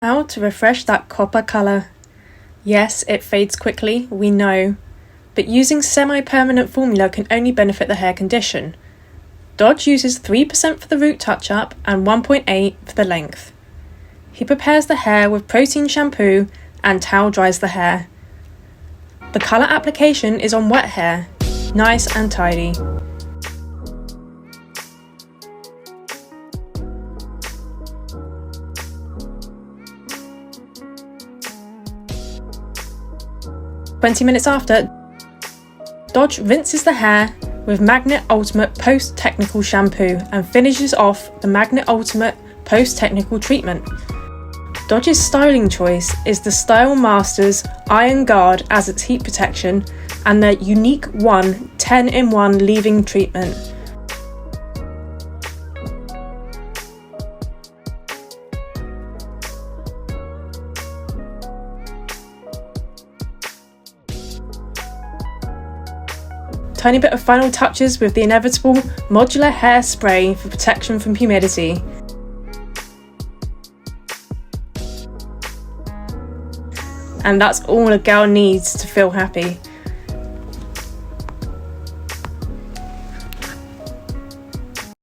How to refresh that copper colour. Yes, it fades quickly, we know, but using semi-permanent formula can only benefit the hair condition. Dodge uses 3% for the root touch-up and 1.8% for the length. He prepares the hair with protein shampoo and towel dries the hair. The colour application is on wet hair, nice and tidy. "20 minutes after, Dodge rinses the hair with Magnet Ultimate Post-Technical Shampoo and finishes off the Magnet Ultimate Post-Technical Treatment. Dodge's styling choice is the Style Masters Iron Guard as its heat protection and the Unique One 10-in-1 leave-in treatment. Tiny bit of final touches with the inevitable modular hair spray for protection from humidity. And that's all a girl needs to feel happy.